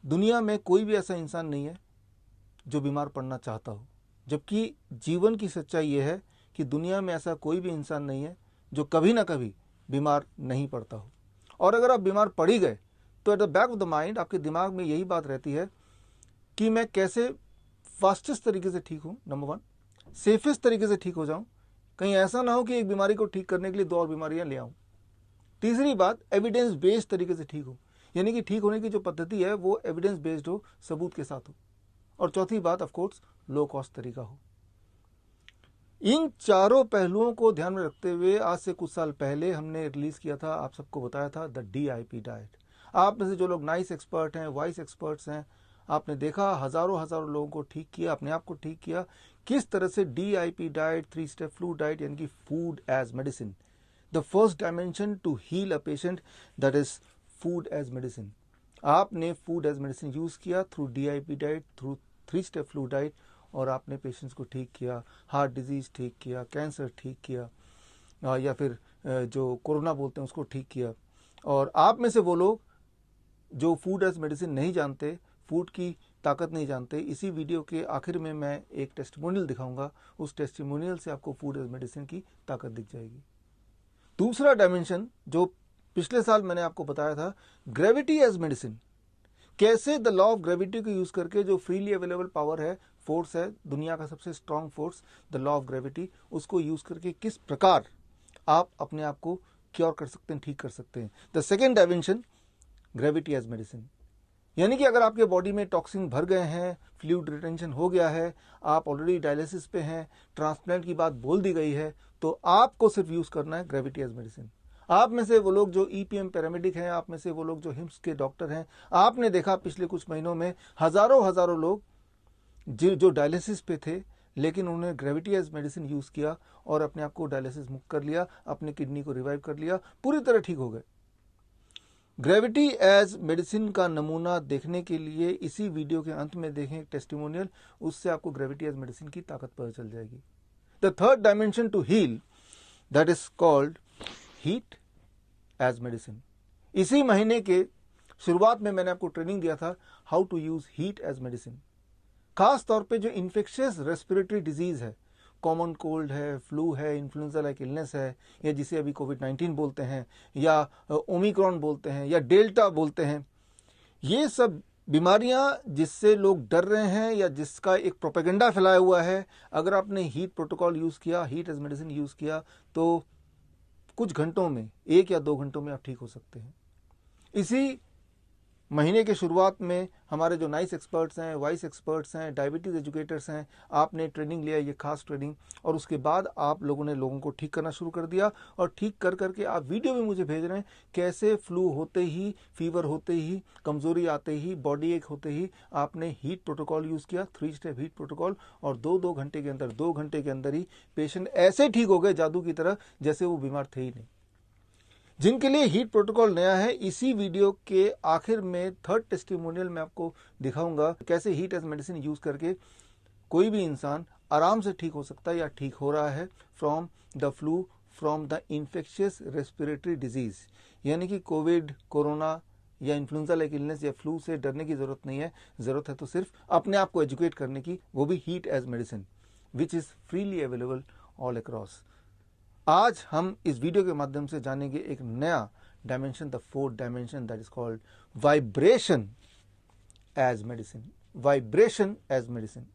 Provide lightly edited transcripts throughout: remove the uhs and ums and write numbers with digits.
दुनिया में कोई भी ऐसा इंसान नहीं है जो बीमार पड़ना चाहता हो, जबकि जीवन की सच्चाई यह है कि दुनिया में ऐसा कोई भी इंसान नहीं है जो कभी ना कभी बीमार नहीं पड़ता हो। और अगर आप बीमार पड़ ही गए तो at the back of the mind आपके दिमाग में यही बात रहती है कि मैं कैसे फास्टेस्ट तरीके से ठीक हूँ, नंबर वन, सेफेस्ट तरीके से ठीक हो जाऊँ, कहीं ऐसा ना हो कि एक बीमारी को ठीक करने के लिए 2 और बीमारियाँ ले आऊँ। तीसरी बात, एविडेंस बेस्ड तरीके से ठीक हो, यानी कि ठीक होने की जो पद्धति है वो एविडेंस बेस्ड हो, सबूत के साथ हो। और चौथी बात, ऑफ कोर्स, लो कॉस्ट तरीका हो। इन चारों पहलुओं को ध्यान में रखते हुए आज से कुछ साल पहले हमने रिलीज किया था, आप सबको बताया था, द DIP डाइट। आप में से जो लोग नाइस एक्सपर्ट हैं, वाइस एक्सपर्ट्स हैं, आपने देखा हजारों लोगों को ठीक किया, अपने आप को ठीक किया। किस तरह से DIP diet, 3 step flu diet, यानी कि food as medicine, the first dimension to heal a patient, that is food as medicine. आपने फूड एज मेडिसिन यूज किया through DIP diet, through 3 step flu diet, और आपने patients को ठीक किया, heart disease ठीक किया, कैंसर ठीक किया, या फिर जो कोरोना बोलते हैं उसको ठीक किया। और आप में से वो लोग जो फूड एज मेडिसिन नहीं जानते, फूड की ताकत नहीं जानते, इसी वीडियो के आखिर में मैं एक टेस्टिमोनियल दिखाऊंगा। उस टेस्टिमोनियल से आपको फूड एज मेडिसिन की ताकत दिख जाएगी। दूसरा डायमेंशन जो पिछले साल मैंने आपको बताया था, ग्रेविटी एज मेडिसिन। कैसे द लॉ ऑफ ग्रेविटी को यूज करके जो फ्रीली अवेलेबल पावर है, फोर्स है, दुनिया का सबसे strong force, the law of gravity, उसको यूज करके किस प्रकार आप अपने आप को क्योर कर सकते हैं, ठीक कर सकते हैं। The second dimension, gravity as medicine, यानी कि अगर आपके बॉडी में टॉक्सिन भर गए हैं, फ्लूइड रिटेंशन हो गया है, आप ऑलरेडी डायलिसिस पे हैं, ट्रांसप्लांट की बात बोल दी गई है, तो आपको सिर्फ यूज करना है ग्रेविटी एज मेडिसिन। आप में से वो लोग जो EPM पैरामेडिक हैं, आप में से वो लोग जो हिम्स के डॉक्टर हैं, आपने देखा पिछले कुछ महीनों में हजारों लोग जो डायलिसिस पे थे, लेकिन उन्होंने ग्रेविटी एज मेडिसिन यूज किया और अपने आप को डायलिसिस मुक्त कर लिया, अपनी किडनी को रिवाइव कर लिया, पूरी तरह ठीक हो गए। ग्रेविटी एज मेडिसिन का नमूना देखने के लिए इसी वीडियो के अंत में देखें एक टेस्टिमोनियल, उससे आपको ग्रेविटी एज मेडिसिन की ताकत पता चल जाएगी। The third dimension to heal, that is called heat as medicine. इसी महीने के शुरुआत में मैंने आपको ट्रेनिंग दिया था how to use heat as medicine. खास तौर पे जो इन्फेक्शियस रेस्पिरेटरी डिजीज है, कॉमन कोल्ड है, फ्लू है, इन्फ्लुएंजा लाइक इलनेस है, या जिसे अभी कोविड-19 बोलते हैं, या ओमिक्रॉन बोलते हैं, या डेल्टा बोलते हैं, ये सब बीमारियां जिससे लोग डर रहे हैं या जिसका एक प्रोपेगेंडा फैलाया हुआ है, अगर आपने हीट प्रोटोकॉल यूज किया, हीट एज मेडिसिन यूज किया, तो कुछ घंटों में, 1 या 2 घंटों में आप ठीक हो सकते हैं। इसी महीने के शुरुआत में हमारे जो नाइस एक्सपर्ट्स हैं, वाइस एक्सपर्ट्स हैं, डायबिटीज एजुकेटर्स हैं, आपने ट्रेनिंग लिया, ये खास ट्रेनिंग, और उसके बाद आप लोगों ने लोगों को ठीक करना शुरू कर दिया, और ठीक कर करके आप वीडियो भी मुझे भेज रहे हैं कैसे फ्लू होते ही, फीवर होते ही, कमजोरी आते ही, बॉडी एक होते ही आपने हीट प्रोटोकॉल यूज किया, 3 स्टेप हीट प्रोटोकॉल, और 2 घंटे के अंदर, 2 घंटे के अंदर ही पेशेंट ऐसे ठीक हो गए जादू की तरह जैसे वो बीमार थे ही नहीं। जिनके लिए हीट प्रोटोकॉल नया है, इसी वीडियो के आखिर में थर्ड टेस्टिमोनियल में आपको दिखाऊंगा कैसे हीट एज मेडिसिन यूज करके कोई भी इंसान आराम से ठीक हो सकता है या ठीक हो रहा है from the flu, from the infectious respiratory disease. यानी कि कोविड, कोरोना या इन्फ्लुएंजा लाइक इलनेस या फ्लू से डरने की जरूरत नहीं है, जरूरत है तो सिर्फ अपने आप को एजुकेट करने की, वो भी heat as medicine, which is freely available all across. आज हम इस वीडियो के माध्यम से जानेंगे एक नया dimension, the fourth dimension, that is called vibration as medicine. Vibration as medicine,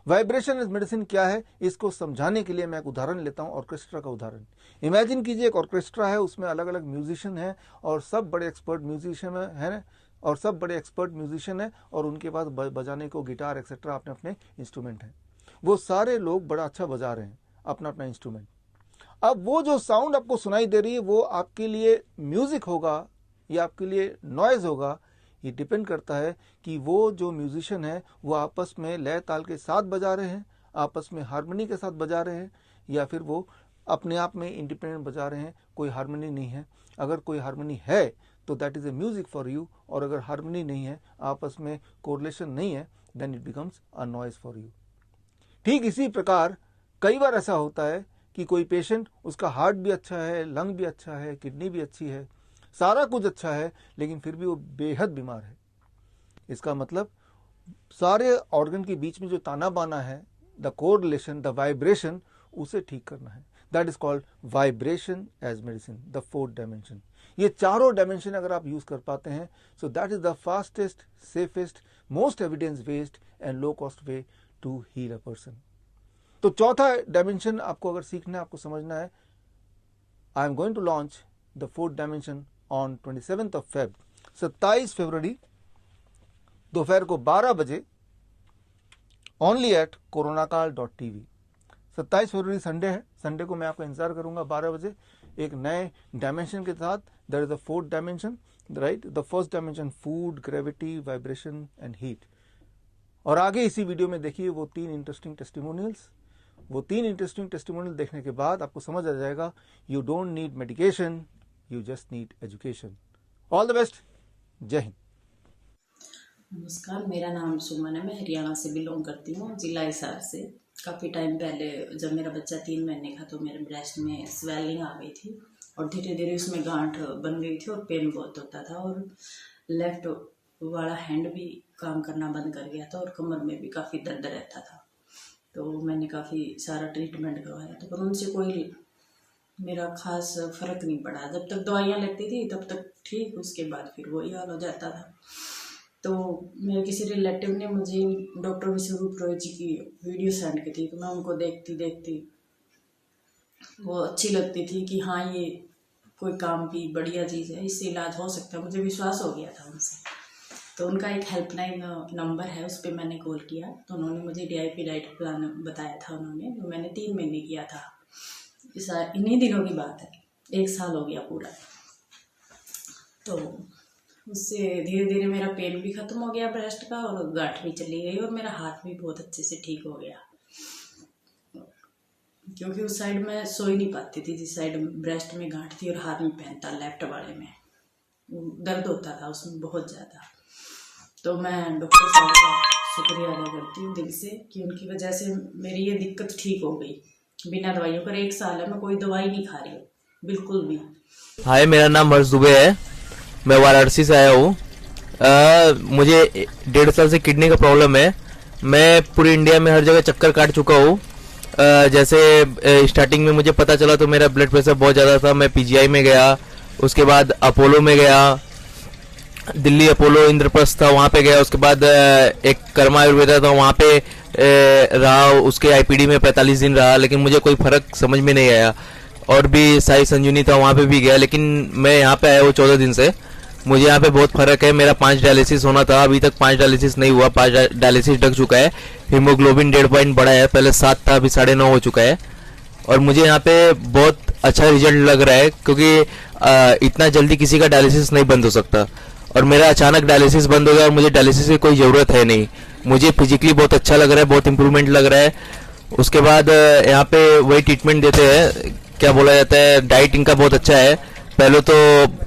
vibration as medicine क्या है, इसको समझाने के लिए मैं एक उदाहरण लेता हूं, ऑर्केस्ट्रा का उदाहरण। इमेजिन कीजिए एक ऑर्केस्ट्रा है, उसमें अलग अलग म्यूजिशियन हैं, और सब बड़े एक्सपर्ट म्यूजिशियन है, और सब बड़े एक्सपर्ट म्यूजिशियन है, और उनके पास बजाने को गिटार एक्सेट्रा अपने अपने इंस्ट्रूमेंट हैं। वो सारे लोग बड़ा अच्छा बजा रहे हैं अपना अपना इंस्ट्रूमेंट। अब वो जो साउंड आपको सुनाई दे रही है वो आपके लिए म्यूजिक होगा या आपके लिए नॉइज होगा, ये डिपेंड करता है कि वो जो म्यूजिशियन है वो आपस में लय ताल के साथ बजा रहे हैं, आपस में हारमोनी के साथ बजा रहे हैं, या फिर वो अपने आप में इंडिपेंडेंट बजा रहे हैं, कोई हारमोनी नहीं है। अगर कोई हारमोनी है तो that is a music for you, और अगर हारमोनी नहीं है, आपस में कोरिलेशन नहीं है, then it becomes a noise for you. ठीक इसी प्रकार कई बार ऐसा होता है कि कोई पेशेंट, उसका हार्ट भी अच्छा है, लंग भी अच्छा है, किडनी भी अच्छी है, सारा कुछ अच्छा है, लेकिन फिर भी वो बेहद बीमार है। इसका मतलब सारे ऑर्गन के बीच में जो ताना बाना है, द कोरिलेशन, द वाइब्रेशन, उसे ठीक करना है। That is called vibration as medicine, the fourth dimension. ये चारों डायमेंशन अगर आप यूज कर पाते हैं, so that is the fastest, safest, most evidence based and low cost way to heal a person. तो चौथा डायमेंशन आपको अगर सीखना है, आपको समझना है, I am going to launch the fourth dimension on 27th of Feb, 27 फरवरी दोपहर को 12 बजे, ओनली एट coronakaal.tv। 27 फरवरी संडे है, संडे को मैं आपका इंतजार करूंगा 12 बजे एक नए डायमेंशन के साथ। That is the fourth dimension, right? The first dimension food, gravity, vibration and heat. और आगे इसी वीडियो में देखिए वो 3 इंटरेस्टिंग टेस्टिमोनियल्स। वो 3 इंटरेस्टिंग टेस्टिमोनियल देखने के बाद आपको समझ आ जाएगा, you don't need medication, you just need education. All the best, जय हिंद। नमस्कार, मेरा नाम सुमन है, मैं हरियाणा से बिलोंग करती हूँ, जिला हिसार से। काफ़ी टाइम पहले जब मेरा बच्चा 3 महीने का, तो मेरे ब्रेस्ट में स्वेलिंग आ गई थी और धीरे धीरे उसमें गांठ बन गई थी और पेन बहुत होता था, और लेफ्ट वाला हैंड भी काम करना बंद कर गया था और कमर में भी काफ़ी दर्द रहता था। तो मैंने काफ़ी सारा ट्रीटमेंट करवाया, तो पर उनसे कोई मेरा खास फर्क नहीं पड़ा। जब तक दवाइयाँ लगती थी तब तक ठीक, उसके बाद फिर वही हाल हो जाता था। तो मेरे किसी रिलेटिव ने मुझे डॉक्टर विश्वरूप रॉय जी की वीडियो सेंड की थी, तो मैं उनको देखती देखती वो अच्छी लगती थी कि हाँ, ये कोई काम की बढ़िया चीज़ है, इससे इलाज हो सकता है। मुझे विश्वास हो गया था उनसे। तो उनका एक हेल्पलाइन नंबर है, उस पर मैंने कॉल किया, तो उन्होंने मुझे DIP डाइट प्लान बताया था उन्होंने, तो मैंने 3 महीने किया था। इन्हीं दिनों की बात है, 1 साल हो गया पूरा। तो उससे धीरे धीरे मेरा पेन भी ख़त्म हो गया ब्रेस्ट का, और गांठ भी चली गई, और मेरा हाथ भी बहुत अच्छे से ठीक हो गया। क्योंकि उस साइड में सो ही नहीं पाती थी, जिस साइड ब्रेस्ट में गांठ थी और हाथ में पेन था, लेफ्ट वाले में दर्द होता था उसमें बहुत ज़्यादा। तो मैं डॉक्टर साहब का शुक्रिया अदा करती हूँ दिल से कि उनकी वजह से मेरी ये दिक्कत ठीक हो गई। बिना दवाइयों पर 1 साल है मैं कोई दवाई नहीं खा रही हूँ, बिल्कुल भी। हाय, मेरा नाम हर्ष दुबे है। मैं वाराणसी से आया हूँ। मुझे 1.5 साल से किडनी का प्रॉब्लम है। मैं पूरी इंडिया में हर जगह चक्कर काट चुका हूँ। जैसे स्टार्टिंग में मुझे पता चला तो मेरा ब्लड प्रेशर बहुत ज़्यादा था। मैं PGI में गया, उसके बाद अपोलो में गया, दिल्ली अपोलो इंद्रप्रस्थ था, वहाँ पे गया। उसके बाद एक कर्मा आयुर्वेदा था, वहाँ पे रहा। उसके IPD में 45 दिन रहा, लेकिन मुझे कोई फर्क समझ में नहीं आया। और भी साई संजीवनी था, वहाँ पे भी गया, लेकिन मैं यहाँ पे आया हूँ 14 दिन से। मुझे यहाँ पे बहुत फर्क है। मेरा 5 डायलिसिस होना था, अभी तक 5 डायलिसिस नहीं हुआ। 5 डायलिसिस ढक चुका है। हीमोग्लोबिन 1.5 पॉइंट बढ़ा है, पहले 7 था, अभी 9.5 हो चुका है। और मुझे यहाँ पे बहुत अच्छा रिजल्ट लग रहा है, क्योंकि इतना जल्दी किसी का डायलिसिस नहीं बंद हो सकता। और मेरा अचानक डायलिसिस बंद हो गया, और मुझे डायलिसिस की कोई ज़रूरत है नहीं। मुझे फिजिकली बहुत अच्छा लग रहा है, बहुत इंप्रूवमेंट लग रहा है। उसके बाद यहाँ पे वही ट्रीटमेंट देते हैं, क्या बोला जाता है, डाइट इनका बहुत अच्छा है। पहले तो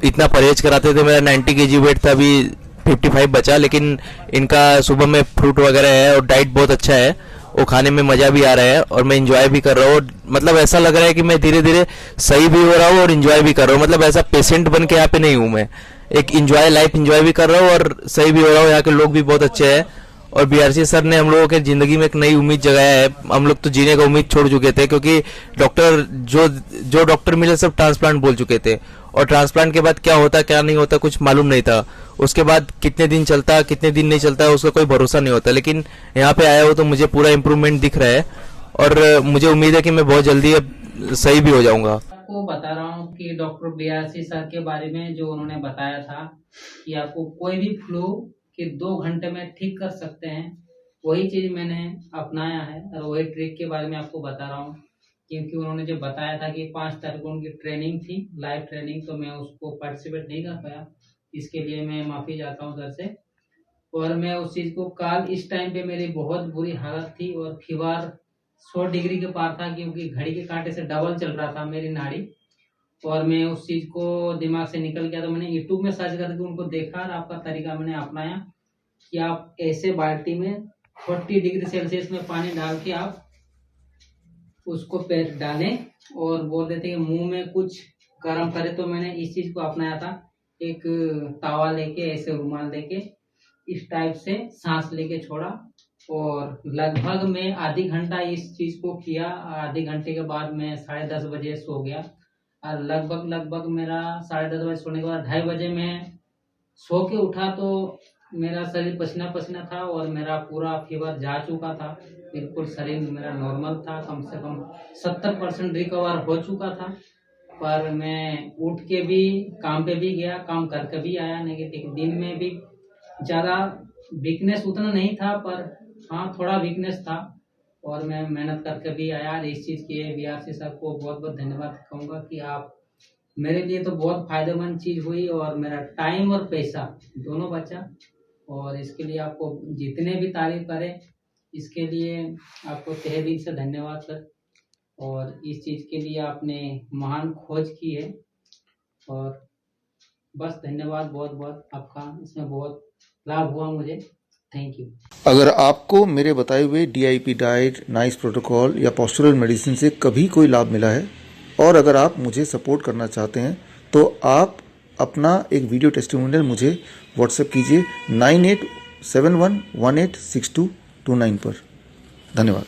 इतना परहेज कराते थे, मेरा 90 kg वेट था, अभी 55 बचा। लेकिन इनका सुबह में फ्रूट वगैरह है, और डाइट बहुत अच्छा है, वो खाने में मज़ा भी आ रहा है, और मैं इंजॉय भी कर रहा हूँ। मतलब ऐसा लग रहा है कि मैं धीरे धीरे सही भी हो रहा हूँ और इंजॉय भी कर रहा हूँ। मतलब ऐसा पेशेंट बन के यहाँ पे नहीं हूँ मैं, एक इंजॉय लाइफ इंजॉय भी कर रहा हूँ और सही भी हो रहा हूँ। यहाँ के लोग भी बहुत अच्छे हैं, और BRC सर ने हम लोगों के ज़िंदगी में एक नई उम्मीद जगाया है। हम लोग तो जीने का उम्मीद छोड़ चुके थे, क्योंकि डॉक्टर जो डॉक्टर मिले सब ट्रांसप्लांट बोल चुके थे, और ट्रांसप्लांट के बाद क्या होता क्या नहीं होता कुछ मालूम नहीं था। उसके बाद कितने दिन चलता कितने दिन नहीं चलता उसका कोई भरोसा नहीं होता। लेकिन यहाँ पे आया हो तो मुझे पूरा इम्प्रूवमेंट दिख रहा है, और मुझे उम्मीद है कि मैं बहुत जल्दी अब सही भी हो जाऊंगा। आपको बता रहा हूँ कि डॉक्टर BRC सर के बारे में जो उन्होंने बताया था कि आपको कोई भी फ्लू कि 2 घंटे में ठीक कर सकते हैं, वही चीज़ मैंने अपनाया है, और वही ट्रिक के बारे में आपको बता रहा हूँ। क्योंकि उन्होंने जो बताया था कि 5 तारीख को उनकी ट्रेनिंग थी, लाइव ट्रेनिंग, तो मैं उसको पार्टिसिपेट नहीं कर पाया। इसके लिए मैं माफ़ी चाहता हूँ सर से। और मैं उस चीज़ को कल इस टाइम पे मेरी बहुत बुरी हालत थी, और फीवर 100 डिग्री के पार था, क्योंकि घड़ी के कांटे से डबल चल रहा था मेरी नाड़ी। और मैं उस चीज़ को दिमाग से निकल गया, तो मैंने यूट्यूब में सर्च करके उनको देखा, और आपका तरीका मैंने अपनाया कि आप ऐसे बाल्टी में 40 डिग्री सेल्सियस में पानी डाल के आप उसको पैर डालें, और बोल देते कि मुंह में कुछ गर्म करे। तो मैंने इस चीज़ को अपनाया था, एक तावा लेके, ऐसे रुमाल लेके इस टाइप से सांस लेके छोड़ा और लगभग मैं आधी घंटा इस चीज को किया। आधे घंटे के बाद मैं 10:30 बजे सो गया और लगभग मेरा 10:30 बजे सोने के बाद 2:30 बजे मैं सो के उठा तो मेरा शरीर पसीना पसीना था और मेरा पूरा फीवर जा चुका था। बिल्कुल शरीर मेरा नॉर्मल था, कम से कम 70% रिकवर हो चुका था। पर मैं उठ के भी काम पे भी गया, काम करके भी आया। नेगेटिव दिन में भी ज़्यादा वीकनेस उतना नहीं था, पर हाँ थोड़ा वीकनेस था और मैं मेहनत करके भी आया। इस चीज़ के बीआरसी सर को बहुत बहुत धन्यवाद कहूँगा कि आप मेरे लिए तो बहुत फायदेमंद चीज़ हुई और मेरा टाइम और पैसा दोनों बचा। और इसके लिए आपको जितने भी तारीफ करें, इसके लिए आपको तहे दिल से धन्यवाद सर। और इस चीज़ के लिए आपने महान खोज की है और बस धन्यवाद बहुत बहुत आपका। इसमें बहुत लाभ हुआ मुझे। Thank you. अगर आपको मेरे बताए हुए DIP डाइट, नाइस प्रोटोकॉल या पोस्चरल मेडिसिन से कभी कोई लाभ मिला है और अगर आप मुझे सपोर्ट करना चाहते हैं तो आप अपना एक वीडियो टेस्टिमोनियल मुझे व्हाट्सएप कीजिए 9871186229 पर। धन्यवाद।